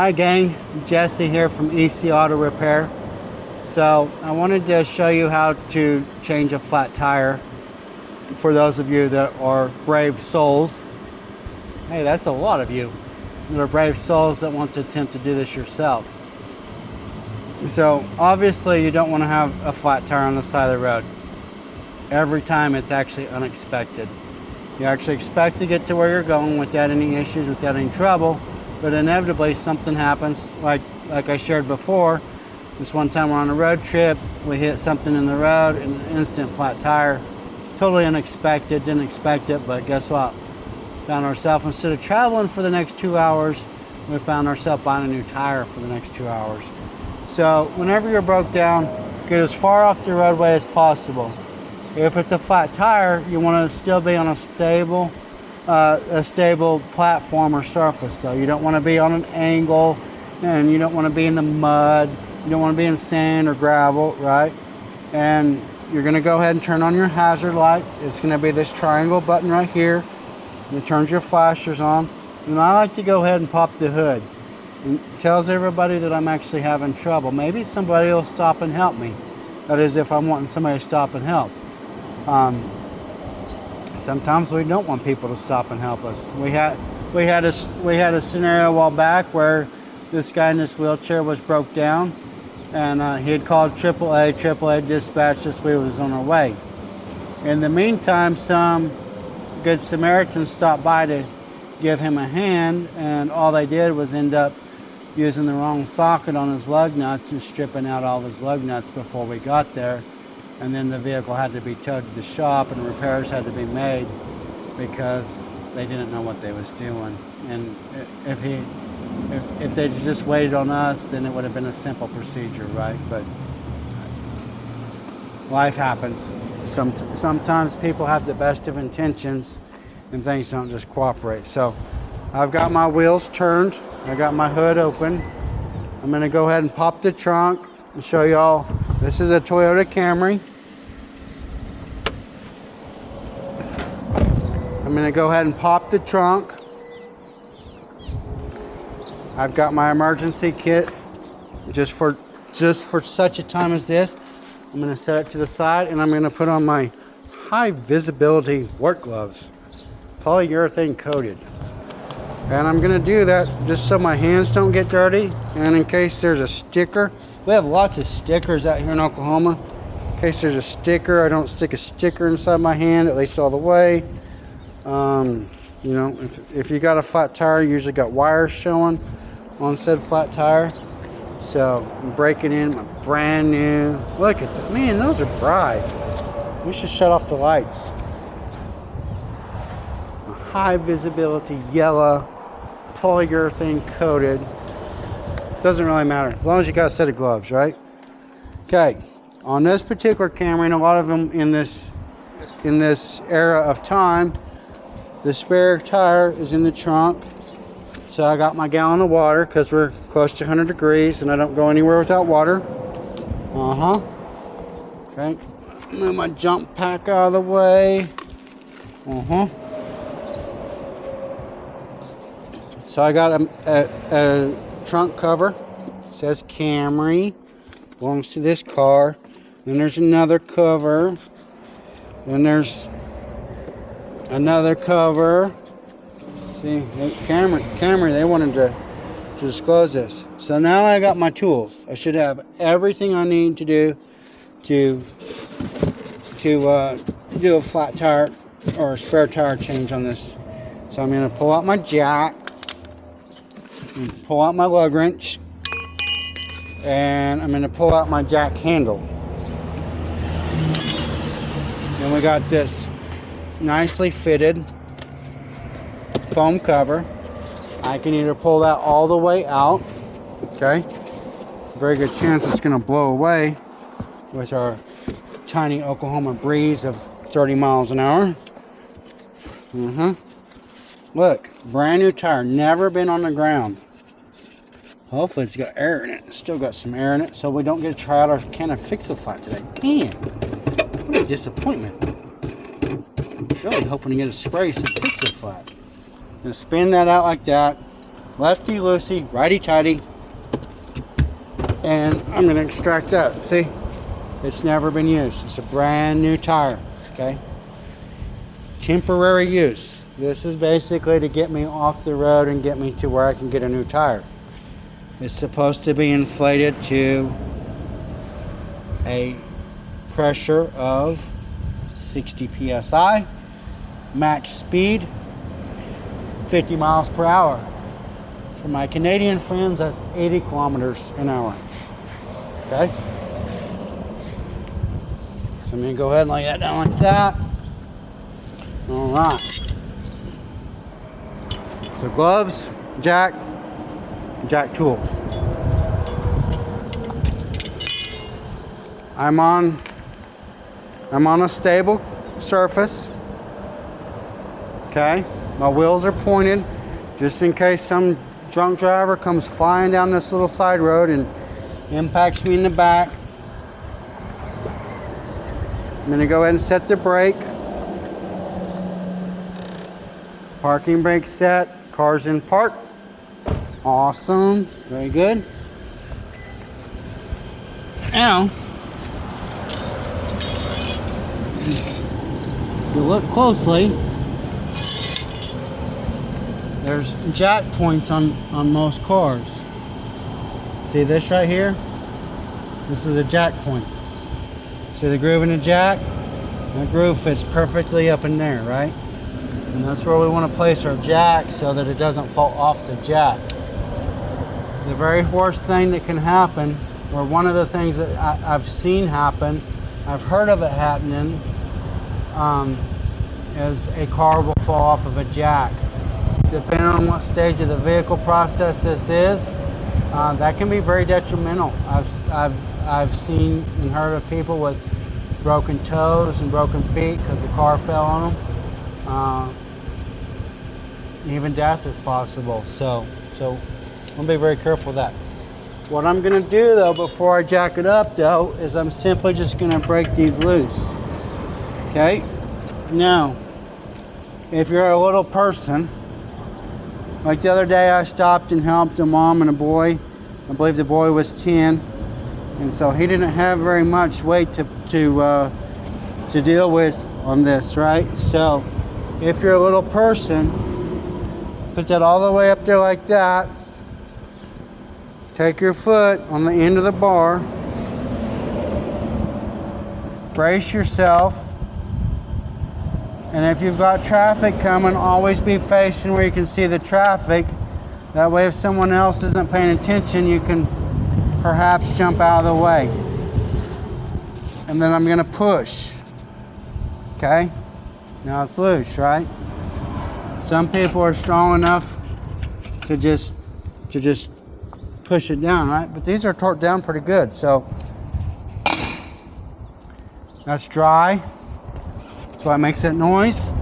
Hi gang, Jesse here from EC Auto Repair. So I wanted to show you how to change a flat tire for those of you that are brave souls. Hey, that's a lot of you that are brave souls that want to attempt to do this yourself. So obviously you don't want to have a flat tire on the side of the road. Every time it's actually unexpected. You actually expect to get to where you're going without any issues, without any trouble, but inevitably something happens. Like I shared before, this one time we're on a road trip, we hit something in the road, an instant flat tire. Totally unexpected, didn't expect it, but guess what? Found ourselves, instead of traveling for the next 2 hours, we found ourselves buying a new tire for the next 2 hours. So whenever you're broke down, get as far off the roadway as possible. If it's a flat tire, you want to still be on a stable platform or surface. So you don't want to be on an angle, and you don't want to be in the mud. You don't want to be in sand or gravel, right? And you're going to go ahead and turn on your hazard lights. It's going to be this triangle button right here. It turns your flashers on. And I like to go ahead and pop the hood. It tells everybody that I'm actually having trouble. Maybe somebody will stop and help me. That is, if I'm wanting somebody to stop and help. Sometimes we don't want people to stop and help us. We had a scenario a while back where this guy in this wheelchair was broke down, and he had called AAA. AAA dispatched us. We was on our way. In the meantime, some good Samaritans stopped by to give him a hand, and all they did was end up using the wrong socket on his lug nuts and stripping out all of his lug nuts before we got there. And then the vehicle had to be towed to the shop and repairs had to be made because they didn't know what they was doing. And if they just waited on us, then it would have been a simple procedure, right? But life happens. Sometimes people have the best of intentions and things don't just cooperate. So I've got my wheels turned. I got my hood open. I'm gonna go ahead and pop the trunk and show y'all. This is a Toyota Camry. I'm gonna go ahead and pop the trunk. I've got my emergency kit just for such a time as this. I'm gonna set it to the side and I'm gonna put on my high visibility work gloves, polyurethane coated. And I'm gonna do that just so my hands don't get dirty, and in case there's a sticker. We have lots of stickers out here in Oklahoma. In case there's a sticker, I don't stick a sticker inside my hand, at least all the way. You know, if you got a flat tire, you usually got wires showing on said flat tire. So I'm breaking in my brand new. Look at that, man, those are bright. We should shut off the lights. A high visibility yellow polyurethane coated. Doesn't really matter as long as you got a set of gloves, right? Okay, on this particular Camry, and a lot of them in this era of time, the spare tire is in the trunk. So I got my gallon of water because we're close to 100 degrees and I don't go anywhere without water. Okay, move my jump pack out of the way. So I got a trunk cover. It says Camry, belongs to this car. Then there's another cover. Then there's another cover. See, Camry, they wanted to disclose this. So now I got my tools. I should have everything I need to do to do a flat tire or a spare tire change on this. So I'm going to pull out my jack, and pull out my lug wrench, and I'm going to pull out my jack handle. Then we got this nicely fitted foam cover. I can either pull that all the way out, okay? Very good chance it's going to blow away with our tiny Oklahoma breeze of 30 miles an hour. Look, brand new tire, never been on the ground. Hopefully it's got air in it. It's still got some air in it, so we don't get to try out our can of Fix-A-Flat today. Damn, what a disappointment. I'm really hoping to get a spray some Fix-A-Flat. Gonna spin that out like that. lefty loosey, righty tighty. And I'm going to extract that. See, it's never been used. It's a brand new tire. Okay, temporary use. This is basically to get me off the road and get me to where I can get a new tire. It's supposed to be inflated to a pressure of 60 psi, max speed 50 miles per hour. For my Canadian friends, that's 80 kilometers an hour. Okay, so I'm gonna go ahead and lay that down like that. All right, so gloves, jack tools. I'm on a stable surface. Okay, my wheels are pointed just in case some drunk driver comes flying down this little side road and impacts me in the back. I'm going to go ahead and set the brake. Parking brake set. Car's in park. Awesome. Very good. Now, if you look closely, there's jack points on most cars. See this right here? This is a jack point. See the groove in the jack? That groove fits perfectly up in there, right? And that's where we want to place our jack so that it doesn't fall off the jack. The very worst thing that can happen, or one of the things that I've seen happen, I've heard of it happening, is a car will fall off of a jack. Depending on what stage of the vehicle process this is, that can be very detrimental. I've seen and heard of people with broken toes and broken feet because the car fell on them. Even death is possible. So I'm gonna be very careful of that. What I'm gonna do though, before I jack it up though, is I'm simply just gonna break these loose. Okay? Now, if you're a little person, like the other day I stopped and helped a mom and a boy. I believe the boy was 10. And so he didn't have very much weight to deal with on this, right? So if you're a little person, put that all the way up there like that. Take your foot on the end of the bar. Brace yourself. And if you've got traffic coming, always be facing where you can see the traffic. That way if someone else isn't paying attention, you can perhaps jump out of the way. And then I'm gonna push. Okay? Now it's loose, right? Some people are strong enough to just push it down, right? But these are torqued down pretty good, so that's dry. That's why it makes that noise.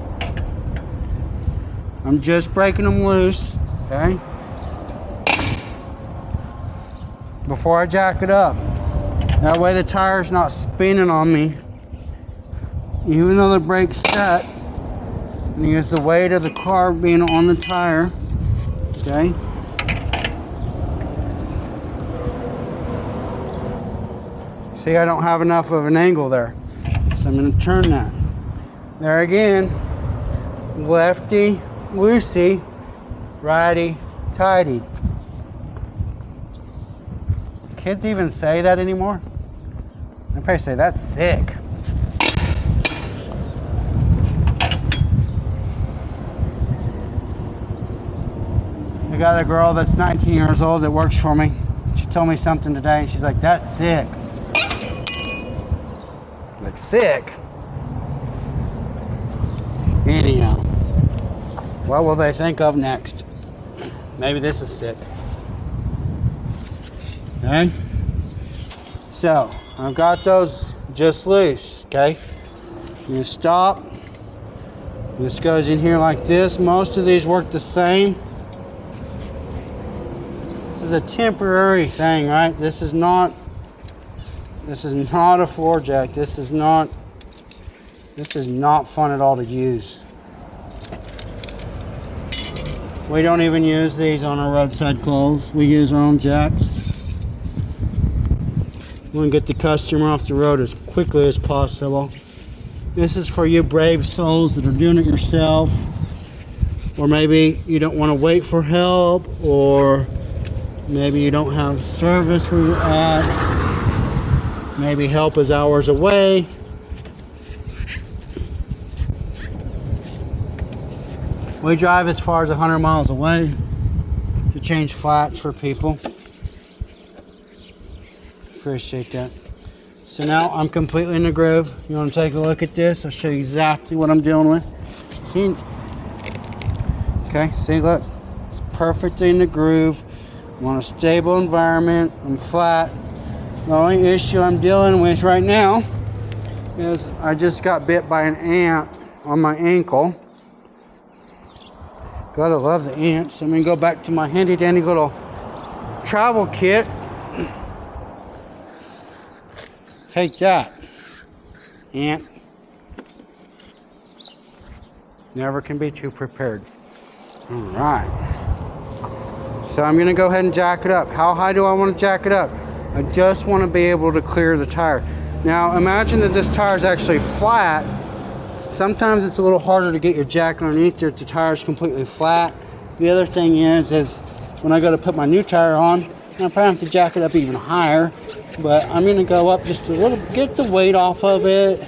I'm just breaking them loose, okay? Before I jack it up. That way the tire's not spinning on me. Even though the brake's set, and use the weight of the car being on the tire, okay? See, I don't have enough of an angle there. So I'm gonna turn that. There again, lefty, loosey, righty, tighty. Kids even say that anymore? They probably say, that's sick. I got a girl that's 19 years old that works for me. She told me something today and she's like, that's sick. Like, sick? Anyhow, what will they think of next? Maybe this is sick. Okay? So, I've got those just loose, okay? You stop. This goes in here like this. Most of these work the same. This is a temporary thing, right? This is not a floor jack. This is not fun at all to use. We don't even use these on our roadside calls. We use our own jacks. We want to get the customer off the road as quickly as possible. This is for you brave souls that are doing it yourself, or maybe you don't want to wait for help, or maybe you don't have service where you're at. Maybe help is hours away. We drive as far as 100 miles away to change flats for people. Appreciate that. So now I'm completely in the groove. You want to take a look at this? I'll show you exactly what I'm dealing with. See? Okay, see, look. It's perfectly in the groove. I'm on a stable environment. I'm flat. The only issue I'm dealing with right now is I just got bit by an ant on my ankle. Gotta love the ants. I'm gonna go back to my handy dandy little travel kit. Take that, ant. Never can be too prepared. All right. So I'm gonna go ahead and jack it up. How high do I want to jack it up? I just want to be able to clear the tire. Now imagine that this tire is actually flat. Sometimes it's a little harder to get your jack underneath there if the tire is completely flat. The other thing is when I go to put my new tire on, I probably have to jack it up even higher. But I'm going to go up just a little, get the weight off of it.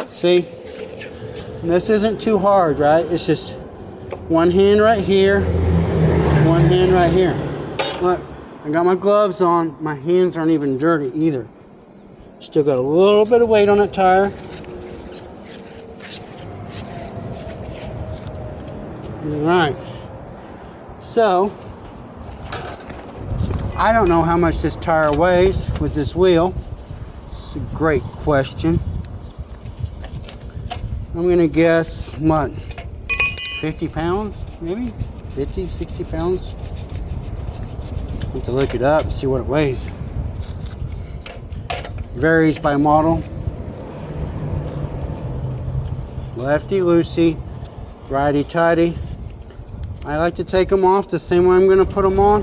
See? And this isn't too hard, right? It's just one hand right here, one hand right here. Look, I got my gloves on. My hands aren't even dirty either. Still got a little bit of weight on that tire. Right. So, I don't know how much this tire weighs with this wheel. It's a great question. I'm gonna guess, what, 50 pounds, maybe? 50, 60 pounds? I have to look it up and see what it weighs. Varies by model. Lefty loosey, righty tighty. I like to take them off the same way I'm going to put them on.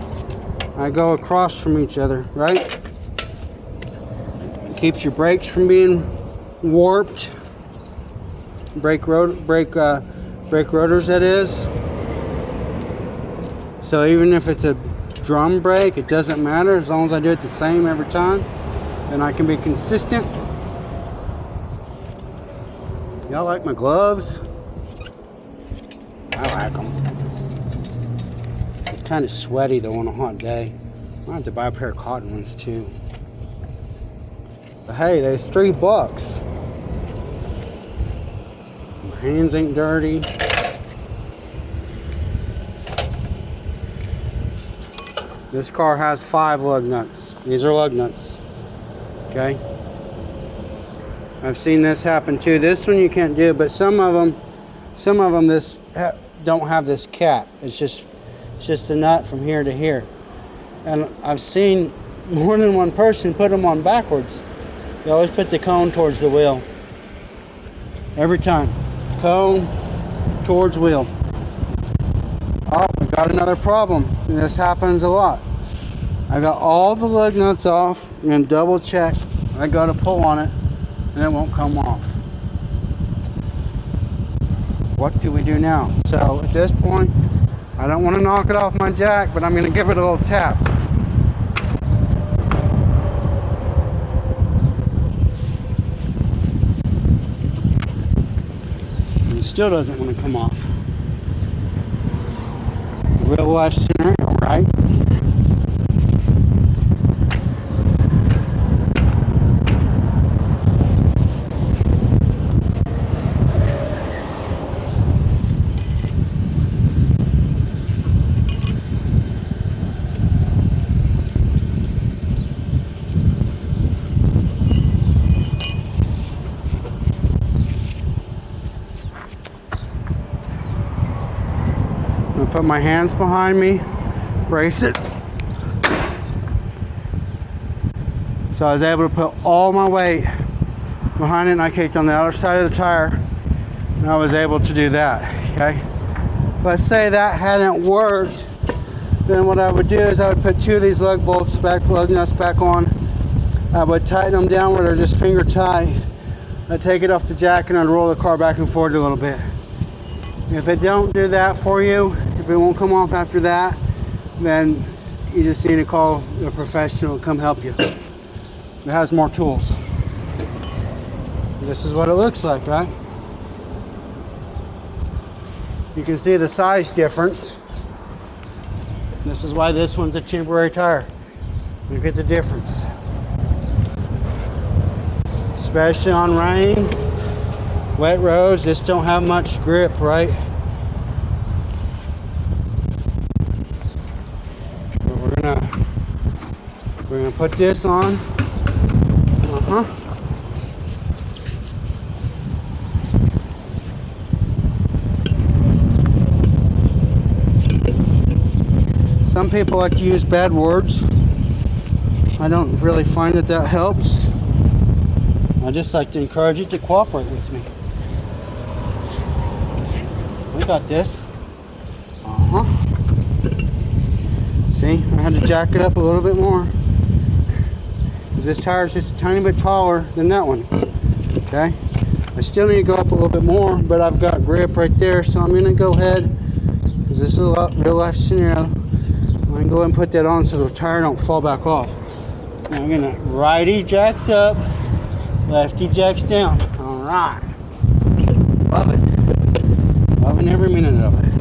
I go across from each other, right? It keeps your brakes from being warped. Brake rotors, that is. So even if it's a drum brake, it doesn't matter as long as I do it the same every time. Then I can be consistent. Y'all like my gloves? I like them. Kind of sweaty though on a hot day. I might have to buy a pair of cotton ones too. But hey, there's $3. My hands ain't dirty. This car has 5 lug nuts. These are lug nuts. Okay. I've seen this happen too. This one you can't do, but some of them don't have this cap. It's just the nut from here to here. And I've seen more than one person put them on backwards. They always put the cone towards the wheel. Every time. Cone towards wheel. Oh, we got another problem. And this happens a lot. I got all the lug nuts off and double check. I go to pull on it and it won't come off. What do we do now? So at this point, I don't want to knock it off my jack, but I'm going to give it a little tap. And it still doesn't want to come off. Real life scenario, right? Put my hands behind me, brace it. So I was able to put all my weight behind it and I kicked on the other side of the tire and I was able to do that, okay? let's say that hadn't worked, then what I would do is I would put 2 of these lug nuts back on. I would tighten them down where they're just finger tight. I'd take it off the jack and I'd roll the car back and forth a little bit. If it don't do that for you, if it won't come off after that, then you just need to call a professional to come help you. It has more tools. This is what it looks like, right? You can see the size difference. This is why this one's a temporary tire. Look at the difference. Especially on rain, wet roads, this don't have much grip, right? But we're gonna put this on. Some people like to use bad words. I don't really find that that helps. I just like to encourage you to cooperate with me. We got this. See, I had to jack it up a little bit more. This tire is just a tiny bit taller than that one. Okay, I still need to go up a little bit more, but I've got grip right there, so I'm gonna go ahead, because this is a real life scenario. I'm gonna go ahead and put that on so the tire don't fall back off. Now I'm gonna righty jacks up, lefty jacks down. All right, love it, loving every minute of it.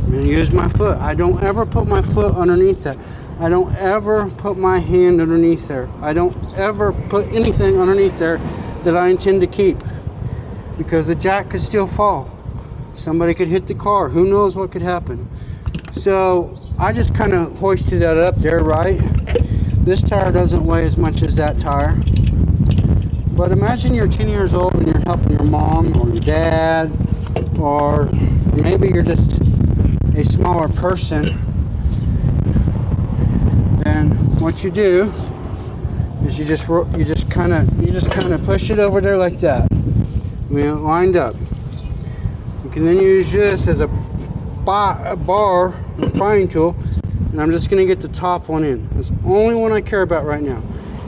I'm gonna use my foot. I don't ever put my foot underneath that. I don't ever put my hand underneath there. I don't ever put anything underneath there that I intend to keep, because the jack could still fall. Somebody could hit the car. Who knows what could happen? So I just kind of hoisted that up there, right? This tire doesn't weigh as much as that tire. But imagine you're 10 years old and you're helping your mom or your dad, or maybe you're just a smaller person. Then what you do is you just kind of push it over there like that. I mean, lined up. You can then use this as a bar, a prying tool, and I'm just going to get the top one in. That's the only one I care about right now.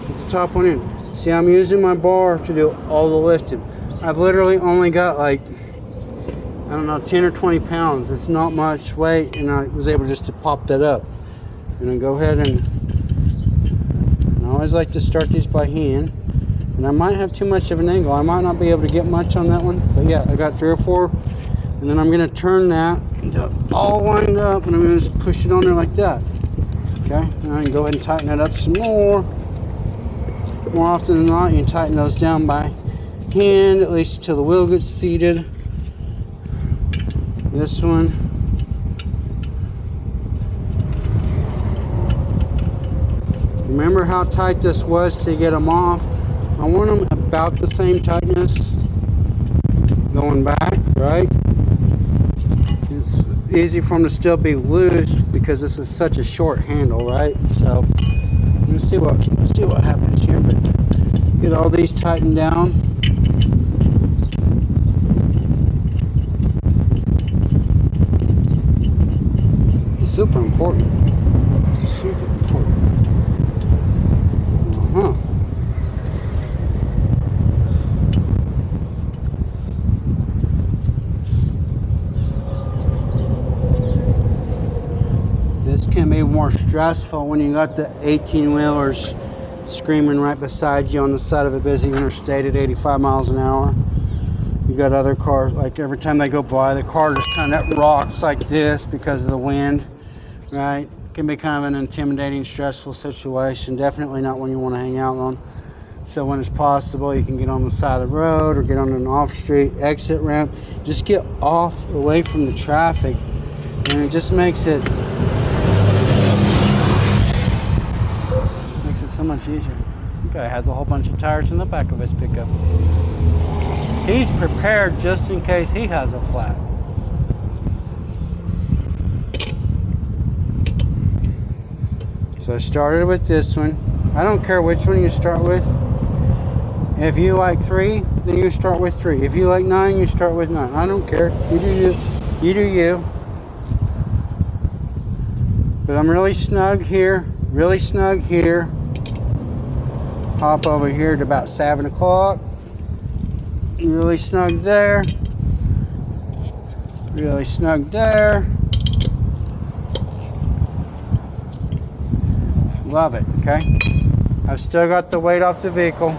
Get the top one in. See, I'm using my bar to do all the lifting. I've literally only got like, I don't know, 10 or 20 pounds. It's not much weight, and I was able just to pop that up. And I go ahead and I always like to start these by hand. And I might have too much of an angle. I might not be able to get much on that one, but yeah, I got 3 or 4. And then I'm gonna turn that all lined up, and I'm gonna just push it on there like that. Okay, and I can go ahead and tighten that up some more. More often than not, you can tighten those down by hand, at least until the wheel gets seated. This one. Remember how tight this was to get them off? I want them about the same tightness going back, right? It's easy for them to still be loose because this is such a short handle, right? So let's see what happens here. But get all these tightened down. It's super important. Super important. This can be more stressful when you got the 18-wheelers screaming right beside you on the side of a busy interstate at 85 miles an hour. You got other cars, like every time they go by, the car just kind of rocks like this because of the wind, right? It can be kind of an intimidating, stressful situation. Definitely not one you want to hang out on. So when it's possible, you can get on the side of the road or get on an off-street exit ramp. Just get off, away from the traffic, and it just makes it so much easier. This guy has a whole bunch of tires in the back of his pickup. He's prepared just in case he has a flat. So I started with this one. I don't care which one you start with. If you like 3, then you start with 3. If you like 9, you start with 9. I don't care. You do you. You do you. But I'm really snug here. Really snug here. Hop over here to about 7 o'clock. Really snug there. Really snug there. Love it, okay? I've still got the weight off the vehicle.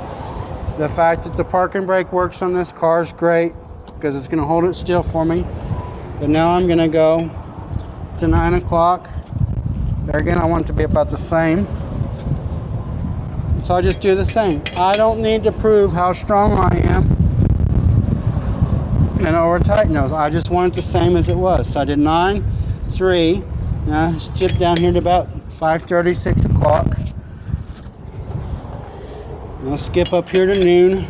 The fact that the park and brake works on this car is great because it's gonna hold it still for me. But now I'm gonna go to 9 o'clock. There again, I want it to be about the same. So I just do the same. I don't need to prove how strong I am and over tighten those. I just want it the same as it was. So I did 9, 3. Now skip down here to about 5:30, 6 o'clock. I'll skip up here to noon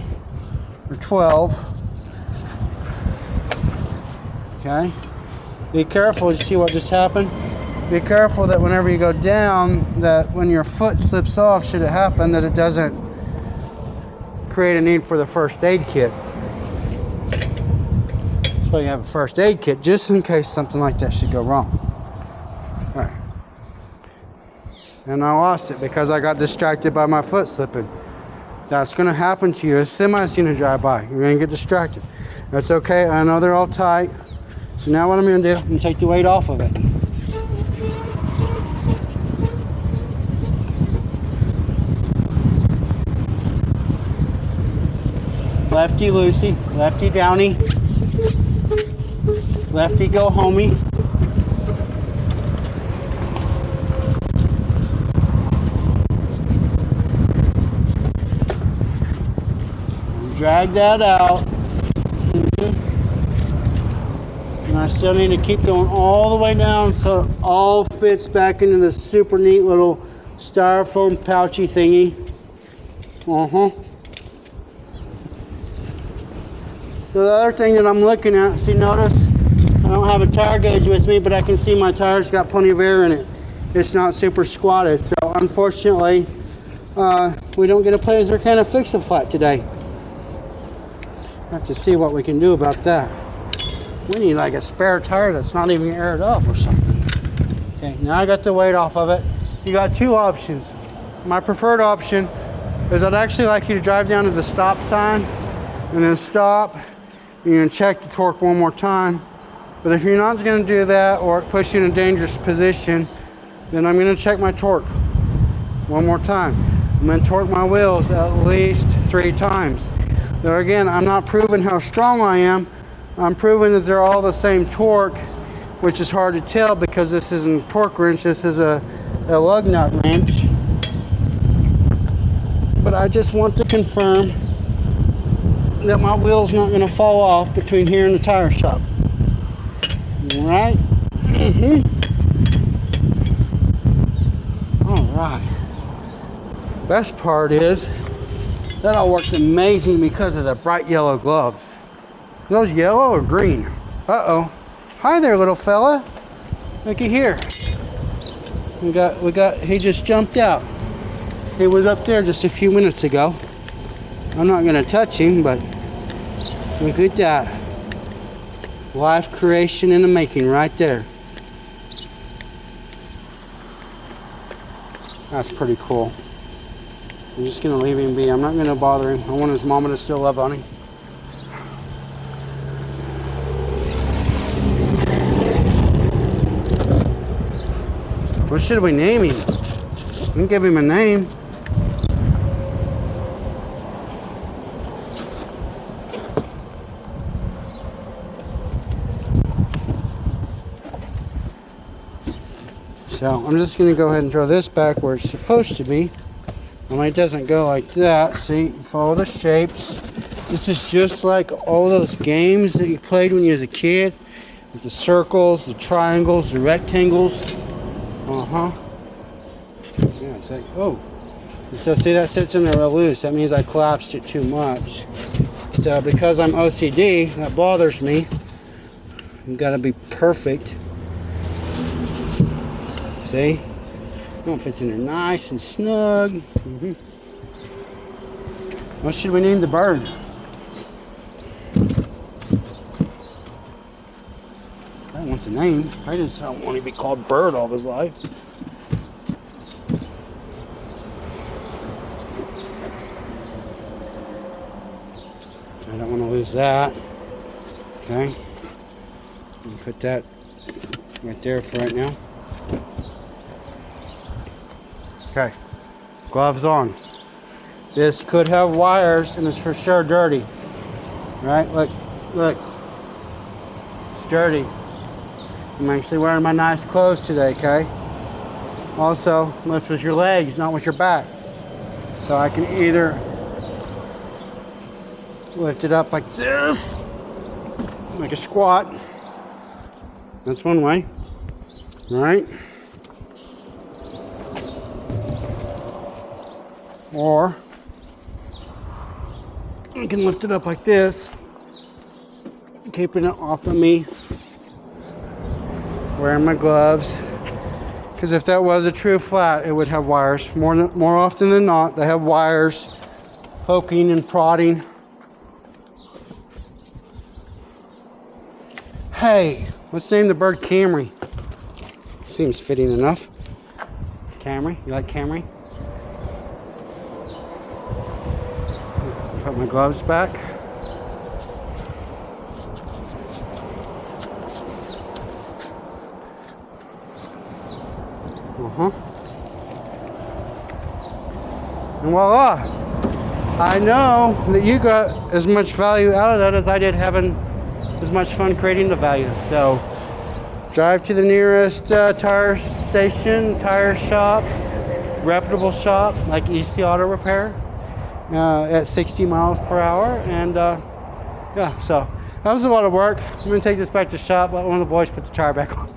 or 12. Okay. Be careful. You see what just happened? Be careful that whenever you go down, that when your foot slips off, should it happen, that it doesn't create a need for the first aid kit. So you have a first aid kit just in case something like that should go wrong. All right. And I lost it because I got distracted by my foot slipping. That's going to happen to you. A semi's going to drive by. You're going to get distracted. That's okay. I know they're all tight. So now what I'm going to do, I'm going to take the weight off of it. Lefty loosey, lefty downy, lefty go homey. Drag that out. And I still need to keep going all the way down so it all fits back into this super neat little styrofoam pouchy thingy. So the other thing that I'm looking at, see, notice I don't have a tire gauge with me, but I can see my tire's got plenty of air in it. It's not super squatted. So unfortunately, we don't get a pleasure kind of fix a flat today. Have to see what we can do about that. We need like a spare tire that's not even aired up or something. Okay, now I got the weight off of it. You got 2 options. My preferred option is I'd actually like you to drive down to the stop sign and then stop. You're going to check the torque one more time. But if you're not going to do that or it puts you in a dangerous position, then I'm going to check my torque one more time. I'm going to torque my wheels at least 3 times. There again, I'm not proving how strong I am. I'm proving that they're all the same torque, which is hard to tell because this isn't a torque wrench. This is a lug nut wrench. But I just want to confirm that my wheel's not going to fall off between here and the tire shop. All right? All right. Best part is that all works amazing because of the bright yellow gloves. Are those yellow or green? Uh-oh. Hi there, little fella. Looky here. We got, he just jumped out. He was up there just a few minutes ago. I'm not going to touch him, but look at that. Life creation in the making right there. That's pretty cool. I'm just going to leave him be. I'm not going to bother him. I want his mama to still love on him. What should we name him? We can give him a name. So I'm just going to go ahead and throw this back where it's supposed to be. Only it doesn't go like that. See, follow the shapes. This is just like all those games that you played when you was a kid. With the circles, the triangles, the rectangles. Yeah, it's like, oh. So see, that sits in there real loose. That means I collapsed it too much. So because I'm OCD, that bothers me. You've got to be perfect. See? It fits in there nice and snug. What should we name the bird? Guy wants a name. I just don't want to be called Bird all of his life. I don't want to lose that. Okay. Put that right there for right now. Okay. Gloves on. This could have wires and it's for sure dirty. Right? Look. Look. It's dirty. I'm actually wearing my nice clothes today, okay? Also, lift with your legs, not with your back. So I can either lift it up like this, like a squat. That's one way. All right? Or I can lift it up like this, keeping it off of me, wearing my gloves. Because if that was a true flat, it would have wires. More often than not, they have wires poking and prodding. Hey, let's name the bird Camry. Seems fitting enough. Camry, you like Camry? Put my gloves back. And voila! I know that you got as much value out of that as I did having as much fun creating the value. So drive to the nearest tire station, tire shop, reputable shop like EC Auto Repair at 60 miles per hour. And yeah, so that was a lot of work. I'm gonna take this back to shop, let one of the boys put the tire back on.